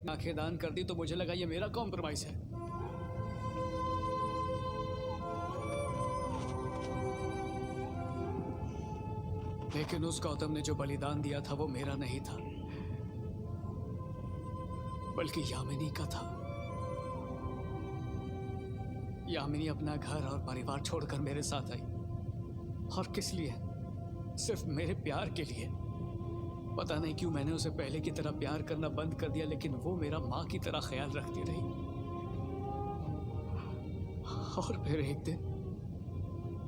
आंखें दान कर दी तो मुझे लगा ये मेरा कॉम्प्रोमाइज है। लेकिन उस गौतम ने जो बलिदान दिया था वो मेरा नहीं था, बल्कि यामिनी का था। यामिनी अपना घर और परिवार छोड़कर मेरे साथ आई, और किस लिए? सिर्फ मेरे प्यार के लिए। पता नहीं क्यों मैंने उसे पहले की तरह प्यार करना बंद कर दिया, लेकिन वो मेरा माँ की तरह ख्याल रखती रही। और फिर एक दिन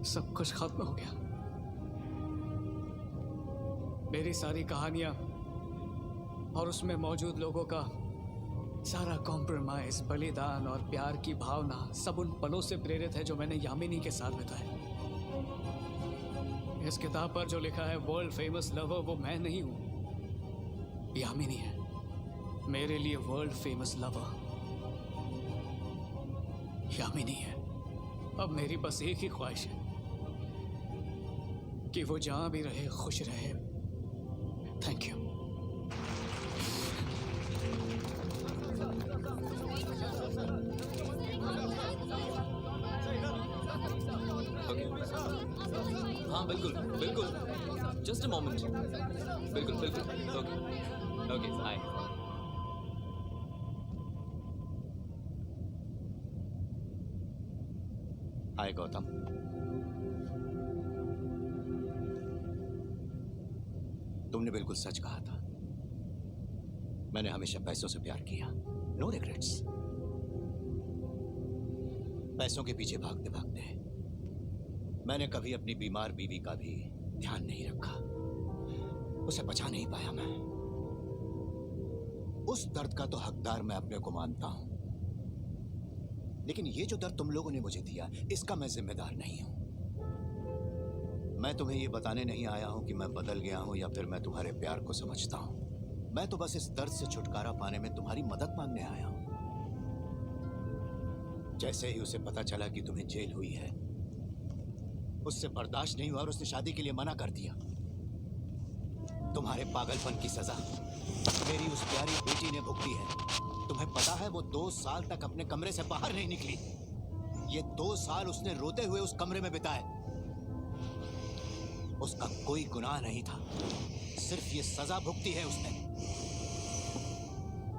सब कुछ खत्म हो गया। मेरी सारी कहानियां और उसमें मौजूद लोगों का सारा कॉम्प्रोमाइज, बलिदान और प्यार की भावना सब उन पलों से प्रेरित है जो मैंने यामिनी के साथ बिताए। इस किताब पर जो लिखा है वर्ल्ड फेमस लवर, वो मैं नहीं हूं, यामिनी है मेरे लिए वर्ल्ड फेमस लवर। यामिनी है। अब मेरी बस एक ही ख्वाहिश है कि वो जहां भी रहे खुश रहे। Thank you. हाँ बिल्कुल बिल्कुल, जस्ट अ मोमेंट। बिल्कुल बिल्कुल, ओके ओके, हाय। हाय गौतम। तुमने बिल्कुल सच कहा था। मैंने हमेशा पैसों से प्यार किया, नो रिग्रेट्स। पैसों के पीछे भागते भागते मैंने कभी अपनी बीमार बीवी का भी ध्यान नहीं रखा, उसे बचा नहीं पाया मैं। उस दर्द का तो हकदार मैं अपने को मानता हूं, लेकिन ये जो दर्द तुम लोगों ने मुझे दिया, इसका मैं जिम्मेदार नहीं हूं। मैं तुम्हें ये बताने नहीं आया हूं कि मैं बदल गया हूं या फिर मैं तुम्हारे प्यार को समझता हूं। मैं तो बस इस दर्द से छुटकारा पाने में तुम्हारी मदद मांगने आया हूं। जैसे ही उसे पता चला कि तुम्हें जेल हुई है, उससे बर्दाश्त नहीं हुआ और उसने शादी के लिए मना कर दिया। तुम्हारे पागलपन की सजा मेरी उस प्यारी बेटी ने भुगती है। तुम्हें पता है वो 2 साल तक अपने कमरे से बाहर नहीं निकली। ये 2 साल उसने रोते हुए उस कमरे में बिताए। उसका कोई गुनाह नहीं था, सिर्फ ये सजा भुगती है उसने।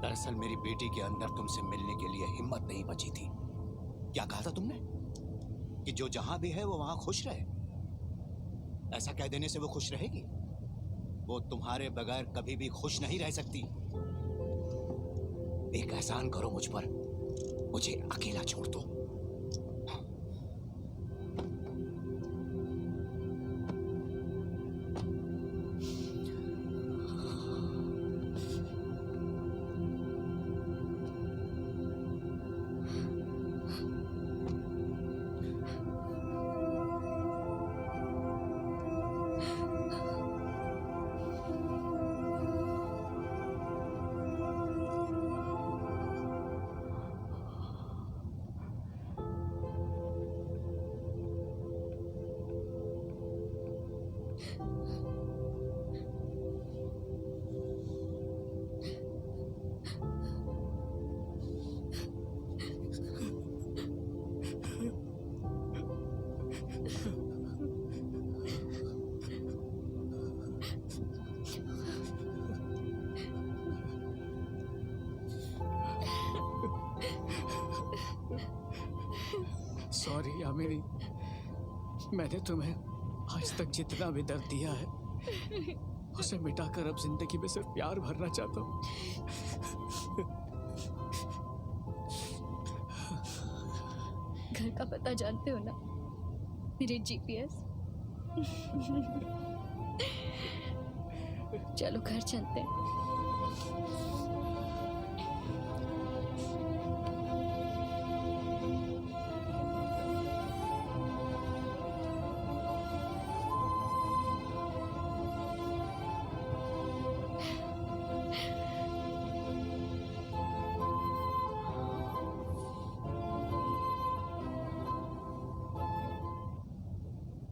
दरअसल मेरी बेटी के अंदर तुमसे मिलने के लिए हिम्मत नहीं बची थी। क्या कहा था तुमने? कि जो जहां भी है वो वहां खुश रहे। ऐसा कह देने से वो खुश रहेगी? वो तुम्हारे बगैर कभी भी खुश नहीं रह सकती। एक एहसान करो मुझ पर, मुझे अकेला छोड़ दो। सॉरी यामिनी, मैंने तुम्हें आज तक जितना भी दर्द दिया है उसे मिटाकर अब जिंदगी में सिर्फ प्यार भरना चाहता हूँ। घर का पता जानते हो ना, मेरे जीपीएस। चलो घर चलते हैं।